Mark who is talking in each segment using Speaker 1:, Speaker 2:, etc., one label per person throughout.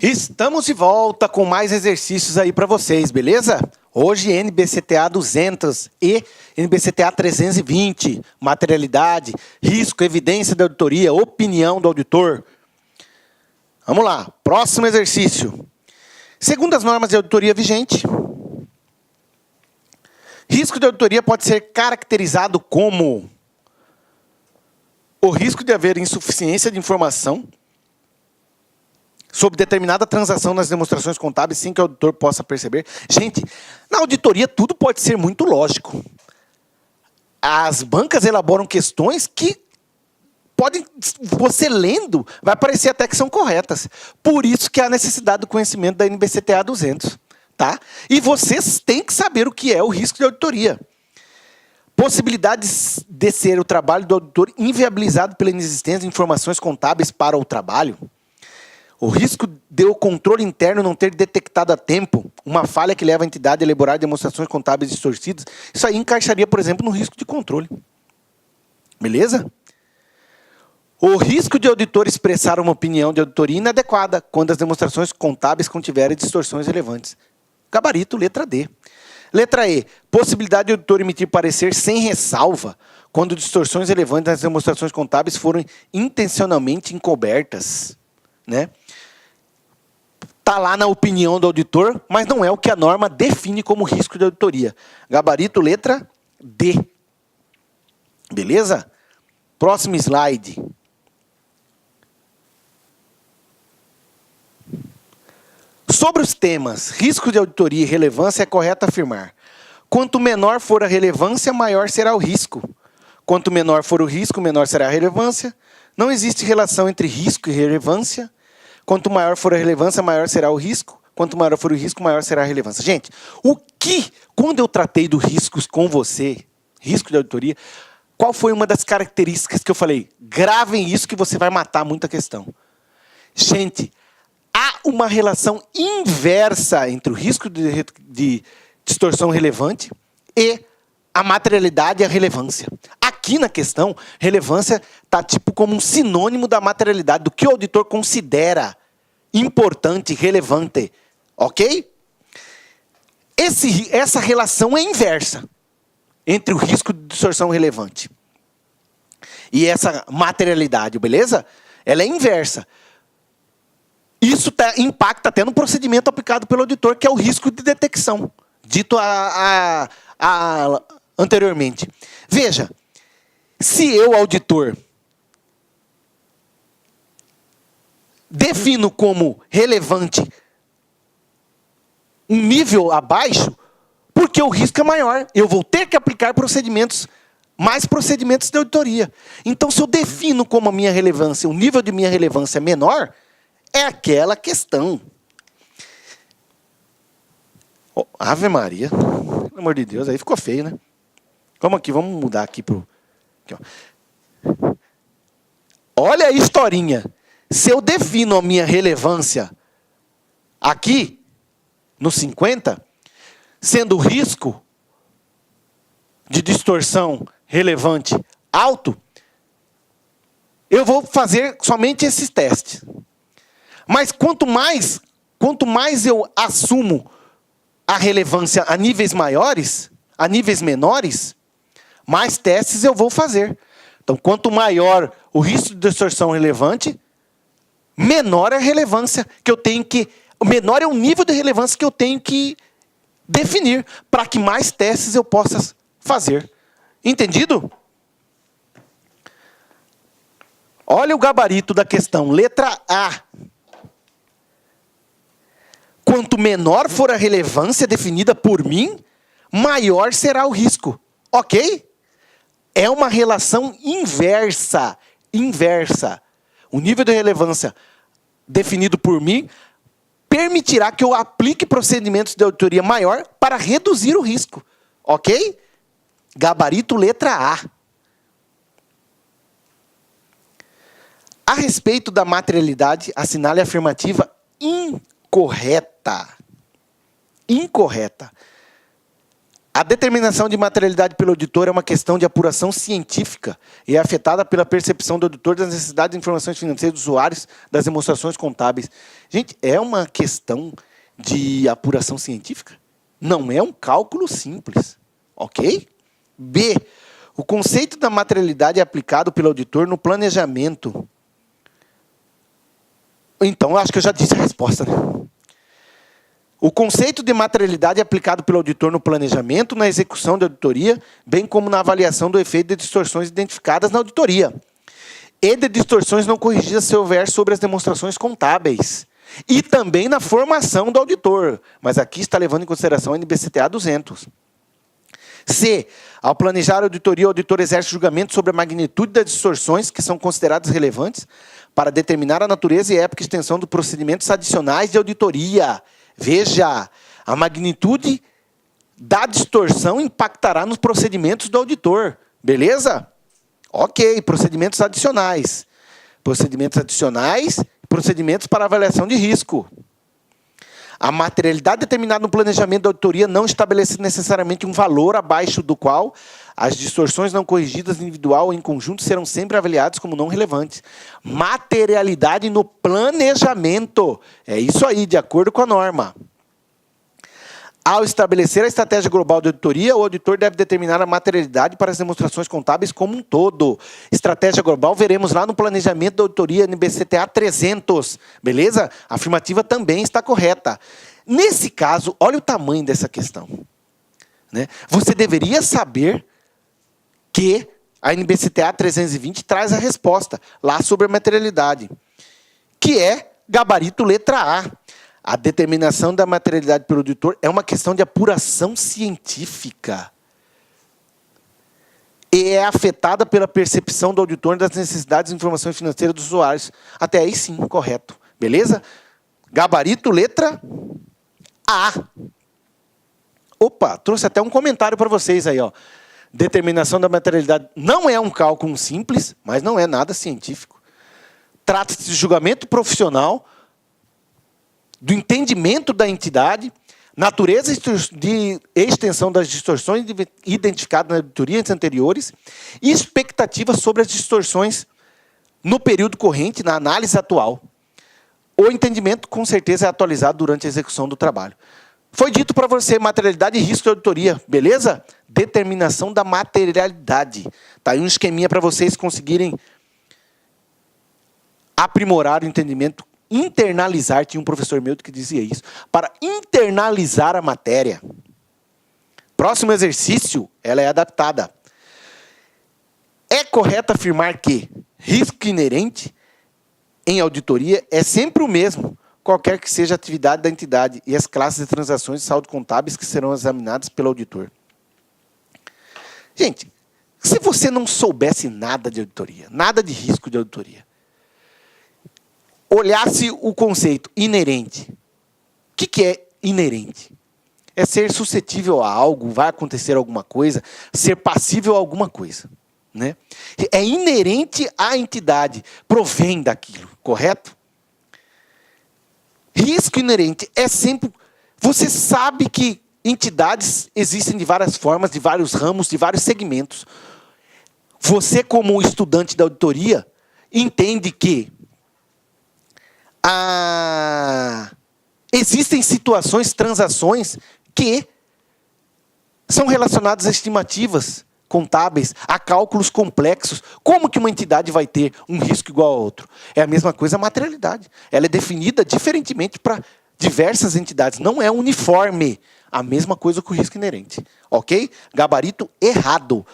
Speaker 1: Estamos de volta com mais exercícios aí para vocês, beleza? Hoje NBCTA 200 e NBCTA 320, materialidade, risco, evidência da auditoria, opinião do auditor. Vamos lá, próximo exercício. Segundo as normas de auditoria vigente, risco de auditoria pode ser caracterizado como o risco de haver insuficiência de informação sobre determinada transação nas demonstrações contábeis sem que o auditor possa perceber. Gente, na auditoria tudo pode ser muito lógico. As bancas elaboram questões que podem, você lendo, vai parecer até que são corretas. Por isso que há necessidade do conhecimento da NBCTA 200. Tá? E vocês têm que saber o que é o risco de auditoria. Possibilidades de ser o trabalho do auditor inviabilizado pela inexistência de informações contábeis para o trabalho. O risco de o controle interno não ter detectado a tempo uma falha que leva a entidade a elaborar demonstrações contábeis distorcidas. Isso aí encaixaria, por exemplo, no risco de controle. Beleza? O risco de auditor expressar uma opinião de auditoria inadequada quando as demonstrações contábeis contiverem distorções relevantes. Gabarito, letra D. Letra E. Possibilidade de auditor emitir parecer sem ressalva quando distorções relevantes nas demonstrações contábeis foram intencionalmente encobertas. Né? Está lá na opinião do auditor, mas não é o que a norma define como risco de auditoria. Gabarito, letra D. Beleza? Próximo slide. Sobre os temas risco de auditoria e relevância, é correto afirmar: quanto menor for a relevância, maior será o risco. Quanto menor for o risco, menor será a relevância. Não existe relação entre risco e relevância. Quanto maior for a relevância, maior será o risco. Quanto maior for o risco, maior será a relevância. Gente, quando eu tratei dos riscos com você, risco de auditoria, qual foi uma das características que eu falei? Gravem isso que você vai matar muita questão. Gente, há uma relação inversa entre o risco de distorção relevante e a materialidade e a relevância. Aqui na questão, relevância está tipo como um sinônimo da materialidade, do que o auditor considera importante, relevante. Ok? Essa relação é inversa entre o risco de distorção relevante e essa materialidade, beleza? Ela é inversa. Isso impacta até no procedimento aplicado pelo auditor, que é o risco de detecção, dito anteriormente. Veja, se eu, auditor, defino como relevante um nível abaixo, porque o risco é maior, eu vou ter que aplicar mais procedimentos de auditoria. Então, se eu defino como a minha relevância, o nível de minha relevância é menor, é aquela questão. Oh, Ave Maria, pelo amor de Deus, aí ficou feio, né? Vamos aqui, vamos mudar aqui pro... Aqui, ó. Olha a historinha. Se eu defino a minha relevância aqui, no 50, sendo o risco de distorção relevante alto, eu vou fazer somente esses testes. Mas quanto mais eu assumo a relevância a níveis maiores, a níveis menores, mais testes eu vou fazer. Então, quanto maior o risco de distorção relevante, menor é a relevância que eu tenho que... Menor é o nível de relevância que eu tenho que definir para que mais testes eu possa fazer. Entendido? Olha o gabarito da questão. Letra A. Quanto menor for a relevância definida por mim, maior será o risco. Ok? É uma relação inversa. Inversa. O nível de relevância definido por mim permitirá que eu aplique procedimentos de auditoria maior para reduzir o risco. Ok? Gabarito letra A. A respeito da materialidade, assinale a afirmativa incorreta. Incorreta. A determinação de materialidade pelo auditor é uma questão de apuração científica e é afetada pela percepção do auditor das necessidades de informações financeiras dos usuários, das demonstrações contábeis. Gente, é uma questão de apuração científica? Não é um cálculo simples, ok? B. O conceito da materialidade é aplicado pelo auditor no planejamento. Então, eu acho que eu já disse a resposta, né? O conceito de materialidade é aplicado pelo auditor no planejamento, na execução da auditoria, bem como na avaliação do efeito de distorções identificadas na auditoria. E de distorções não corrigidas se houver sobre as demonstrações contábeis. E também na formação do auditor. Mas aqui está levando em consideração a NBCTA 200. C. Ao planejar a auditoria, o auditor exerce julgamento sobre a magnitude das distorções que são consideradas relevantes para determinar a natureza e época e extensão dos procedimentos adicionais de auditoria. Veja, a magnitude da distorção impactará nos procedimentos do auditor. Beleza? Ok, procedimentos adicionais. Procedimentos adicionais, procedimentos para avaliação de risco. A materialidade determinada no planejamento da auditoria não estabelece necessariamente um valor abaixo do qual as distorções não corrigidas individual ou em conjunto serão sempre avaliadas como não relevantes. Materialidade no planejamento. É isso aí, de acordo com a norma. Ao estabelecer a estratégia global de auditoria, o auditor deve determinar a materialidade para as demonstrações contábeis como um todo. Estratégia global veremos lá no planejamento da auditoria NBCTA 300. Beleza? A afirmativa também está correta. Nesse caso, olha o tamanho dessa questão, né? Você deveria saber que a NBCTA 320 traz a resposta lá sobre a materialidade, que é gabarito letra A. A determinação da materialidade pelo auditor é uma questão de apuração científica e é afetada pela percepção do auditor das necessidades de informações financeiras dos usuários. Até aí sim, correto. Beleza? Gabarito letra A. Opa, trouxe até um comentário para vocês aí, ó. Determinação da materialidade não é um cálculo simples, mas não é nada científico. Trata-se de julgamento profissional, do entendimento da entidade, natureza de extensão das distorções identificadas nas auditorias anteriores e expectativas sobre as distorções no período corrente, na análise atual. O entendimento, com certeza, é atualizado durante a execução do trabalho. Foi dito para você materialidade e risco de auditoria, beleza? Determinação da materialidade. Tá aí um esqueminha para vocês conseguirem aprimorar o entendimento, internalizar. Tinha um professor meu que dizia isso. Para internalizar a matéria. Próximo exercício, ela é adaptada. É correto afirmar que risco inerente em auditoria é sempre o mesmo, qualquer que seja a atividade da entidade e as classes de transações de saldo contábeis que serão examinadas pelo auditor. Gente, se você não soubesse nada de auditoria, nada de risco de auditoria, olhasse o conceito inerente, o que é inerente? É ser suscetível a algo, vai acontecer alguma coisa, ser passível a alguma coisa, né? É inerente à entidade, provém daquilo, correto? Risco inerente é sempre... Você sabe que entidades existem de várias formas, de vários ramos, de vários segmentos. Você, como estudante da auditoria, entende que existem situações, transações que são relacionadas a estimativas contábeis, a cálculos complexos. Como que uma entidade vai ter um risco igual ao outro? É a mesma coisa a materialidade. Ela é definida diferentemente para diversas entidades. Não é uniforme. A mesma coisa com o risco inerente. Ok? Gabarito errado.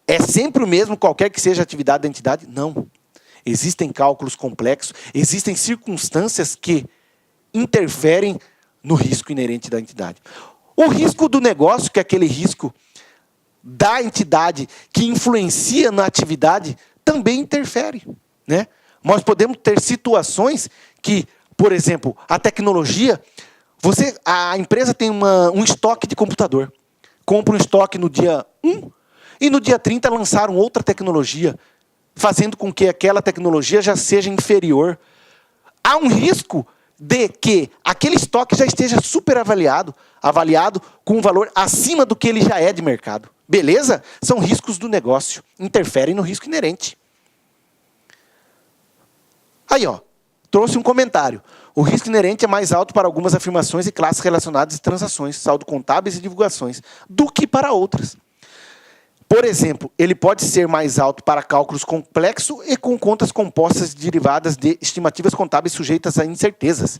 Speaker 1: É sempre o mesmo, qualquer que seja a atividade da entidade? Não. Existem cálculos complexos, existem circunstâncias que interferem no risco inerente da entidade. O risco do negócio, que é aquele risco da entidade que influencia na atividade, também interfere, né? Nós podemos ter situações que, por exemplo, a tecnologia, a empresa tem um estoque de computador. Compra um estoque no dia 1 e no dia 30 lançaram outra tecnologia, fazendo com que aquela tecnologia já seja inferior. Há um risco de que aquele estoque já esteja superavaliado, avaliado com um valor acima do que ele já é de mercado. Beleza? São riscos do negócio, interferem no risco inerente. Aí, ó, trouxe um comentário. O risco inerente é mais alto para algumas afirmações e classes relacionadas a transações, saldo contábeis e divulgações, do que para outras. Por exemplo, ele pode ser mais alto para cálculos complexos e com contas compostas derivadas de estimativas contábeis sujeitas a incertezas.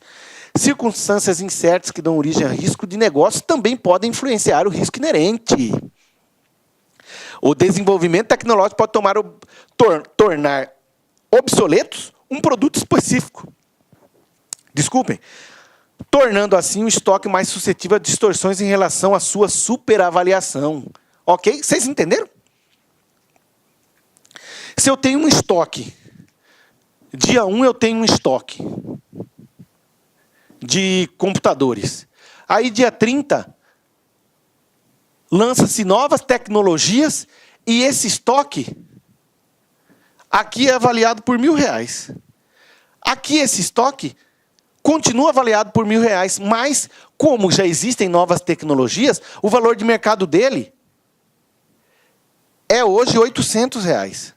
Speaker 1: Circunstâncias incertas que dão origem a risco de negócio também podem influenciar o risco inerente. O desenvolvimento tecnológico pode tornar obsoletos um produto específico. Desculpem. Tornando assim o estoque mais suscetível a distorções em relação à sua superavaliação. Ok? Vocês entenderam? Se eu tenho um estoque, dia 1 eu tenho um estoque de computadores. Aí dia 30, lança-se novas tecnologias e esse estoque aqui é avaliado por R$1.000. Aqui esse estoque continua avaliado por R$1.000, mas como já existem novas tecnologias, o valor de mercado dele é hoje R$800.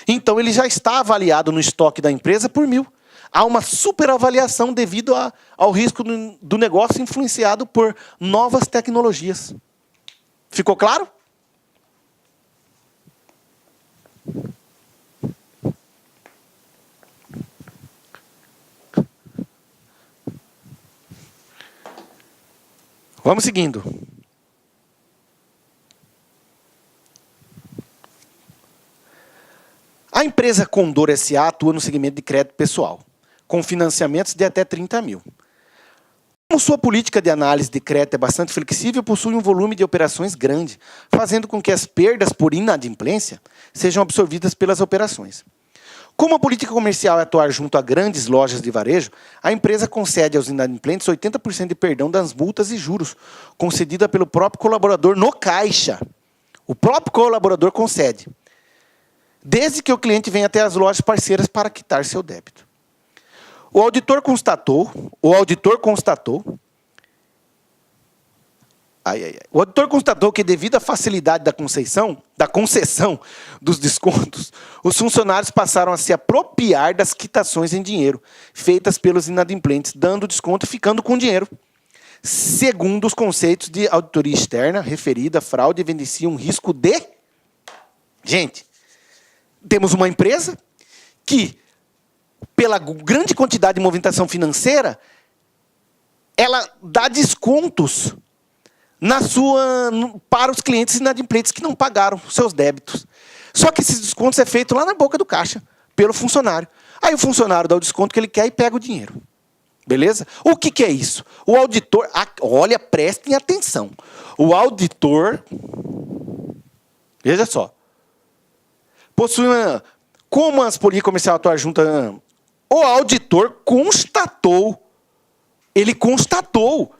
Speaker 1: Então ele já está avaliado no estoque da empresa por 1.000. Há uma superavaliação devido ao risco do negócio influenciado por novas tecnologias. Ficou claro? Vamos seguindo. A empresa Condor S.A. atua no segmento de crédito pessoal, com financiamentos de até 30 mil. Como sua política de análise de crédito é bastante flexível, possui um volume de operações grande, fazendo com que as perdas por inadimplência sejam absorvidas pelas operações. Como a política comercial é atuar junto a grandes lojas de varejo, a empresa concede aos inadimplentes 80% de perdão das multas e juros, concedida pelo próprio colaborador no caixa. O próprio colaborador concede, desde que o cliente venha até as lojas parceiras para quitar seu débito. O auditor constatou que devido à facilidade da concessão dos descontos, os funcionários passaram a se apropriar das quitações em dinheiro, feitas pelos inadimplentes, dando desconto e ficando com dinheiro. Segundo os conceitos de auditoria externa, referida à fraude evidencia um risco de... Gente, temos uma empresa que, pela grande quantidade de movimentação financeira, ela dá descontos para os clientes inadimplentes que não pagaram seus débitos. Só que esses descontos é feito lá na boca do caixa, pelo funcionário. Aí o funcionário dá o desconto que ele quer e pega o dinheiro. Beleza? O que é isso? O auditor... Olha, prestem atenção. O auditor... Veja só. Possui uma... Como as políticas comerciais atuam junto... O auditor constatou... Ele constatou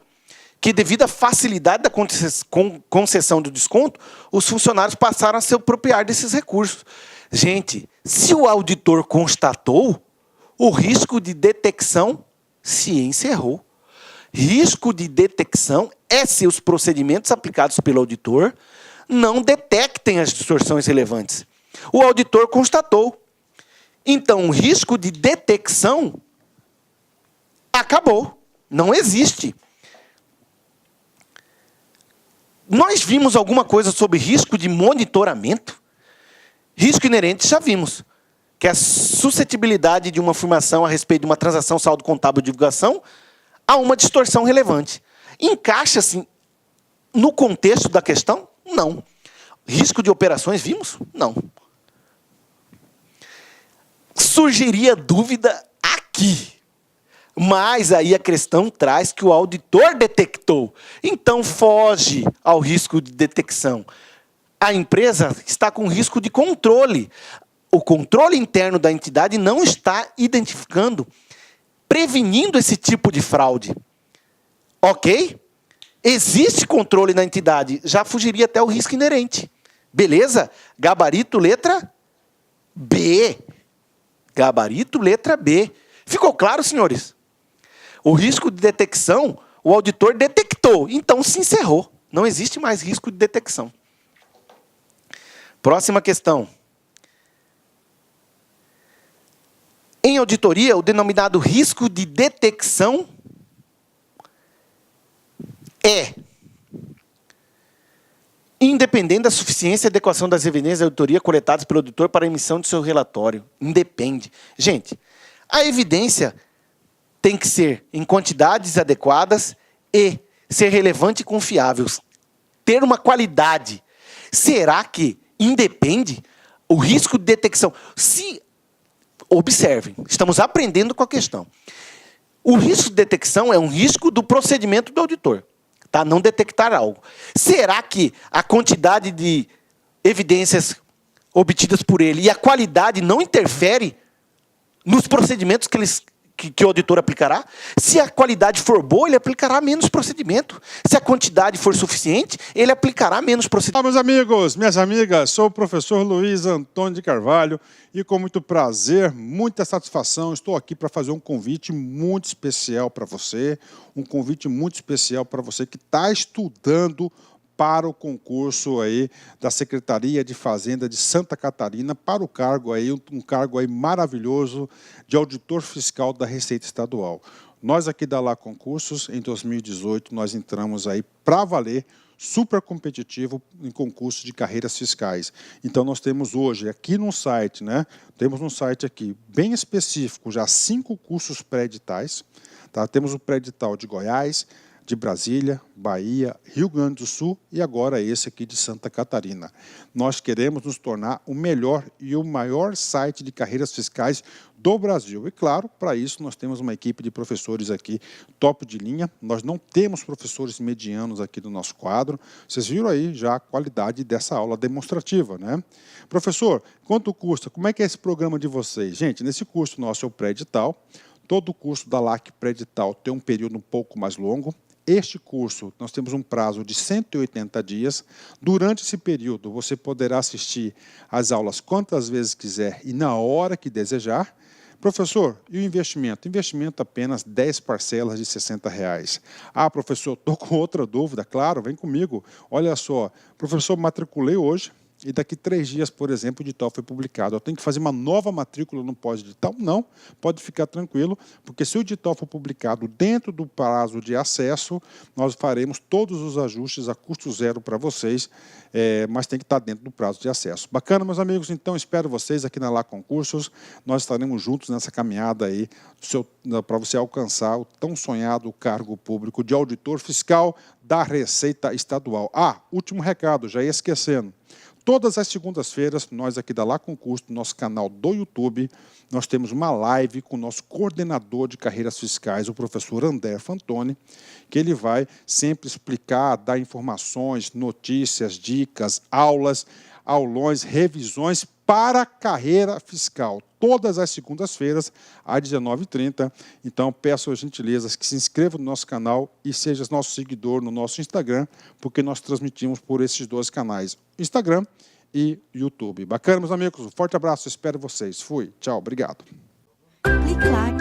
Speaker 1: que, devido à facilidade da concessão do desconto, os funcionários passaram a se apropriar desses recursos. Gente, se o auditor constatou, o risco de detecção se encerrou. Risco de detecção é se os procedimentos aplicados pelo auditor não detectem as distorções relevantes. O auditor constatou. Então, o risco de detecção acabou. Não existe. Nós vimos alguma coisa sobre risco de monitoramento? Risco inerente já vimos, que é a suscetibilidade de uma afirmação a respeito de uma transação, saldo contábil ou divulgação a uma distorção relevante. Encaixa-se no contexto da questão? Não. Risco de operações, vimos? Não. Surgiria dúvida aqui. Mas aí a questão traz que o auditor detectou. Então foge ao risco de detecção. A empresa está com risco de controle. O controle interno da entidade não está identificando, prevenindo esse tipo de fraude. Ok? Existe controle na entidade, já fugiria até o risco inerente. Beleza? Gabarito, letra B. Gabarito, letra B. Ficou claro, senhores? O risco de detecção, o auditor detectou, então se encerrou. Não existe mais risco de detecção. Próxima questão. Em auditoria, o denominado risco de detecção é independente da suficiência e adequação das evidências da auditoria coletadas pelo auditor para a emissão de seu relatório. Independe. Gente, a evidência tem que ser em quantidades adequadas e ser relevante e confiável. Ter uma qualidade. Será que independe o risco de detecção? Se observem, estamos aprendendo com a questão. O risco de detecção é um risco do procedimento do auditor, tá? Não detectar algo. Será que a quantidade de evidências obtidas por ele e a qualidade não interfere nos procedimentos que o auditor aplicará? Se a qualidade for boa, ele aplicará menos procedimento. Se a quantidade for suficiente, ele aplicará menos procedimento.
Speaker 2: Olá, meus amigos, minhas amigas, sou o professor Luiz Antônio de Carvalho e com muito prazer, muita satisfação, estou aqui para fazer um convite muito especial para você, que está estudando para o concurso aí da Secretaria de Fazenda de Santa Catarina, para o cargo aí, um cargo aí maravilhoso de auditor fiscal da Receita Estadual. Nós aqui da Lá Concursos, em 2018, nós entramos aí para valer, super competitivo em concurso de carreiras fiscais. Então nós temos hoje aqui no site, né? Temos um site aqui bem específico, já 5 cursos pré-editais, tá? Temos o pré-edital de Goiás, de Brasília, Bahia, Rio Grande do Sul e agora esse aqui de Santa Catarina. Nós queremos nos tornar o melhor e o maior site de carreiras fiscais do Brasil. E claro, para isso nós temos uma equipe de professores aqui top de linha. Nós não temos professores medianos aqui do nosso quadro. Vocês viram aí já a qualidade dessa aula demonstrativa, né? Professor, quanto custa? Como é que é esse programa de vocês? Gente, nesse curso nosso é o pré-edital. Todo o curso da LAC pré-edital tem um período um pouco mais longo. Este curso, nós temos um prazo de 180 dias. Durante esse período, você poderá assistir às aulas quantas vezes quiser e na hora que desejar. Professor, e o investimento? Investimento apenas 10 parcelas de R$60. Ah, professor, estou com outra dúvida. Claro, vem comigo. Olha só, professor, matriculei hoje. E daqui 3 dias, por exemplo, o edital foi publicado. Eu tenho que fazer uma nova matrícula no pós-edital? Não, pode ficar tranquilo, porque se o edital for publicado dentro do prazo de acesso, nós faremos todos os ajustes a custo zero para vocês, mas tem que estar dentro do prazo de acesso. Bacana, meus amigos? Então, espero vocês aqui na Lá Concursos. Nós estaremos juntos nessa caminhada aí para você alcançar o tão sonhado cargo público de auditor fiscal da Receita Estadual. Ah, último recado, já ia esquecendo. Todas as segundas-feiras, nós aqui da Lá Concurso, no nosso canal do YouTube, nós temos uma live com o nosso coordenador de carreiras fiscais, o professor André Fantoni, que ele vai sempre explicar, dar informações, notícias, dicas, aulas, aulões, revisões para a carreira fiscal. Todas as segundas-feiras, às 19h30. Então, peço as gentilezas que se inscrevam no nosso canal e seja nosso seguidor no nosso Instagram, porque nós transmitimos por esses 2 canais, Instagram e YouTube. Bacana, meus amigos? Um forte abraço, espero vocês. Fui, tchau, obrigado.
Speaker 3: Clique like.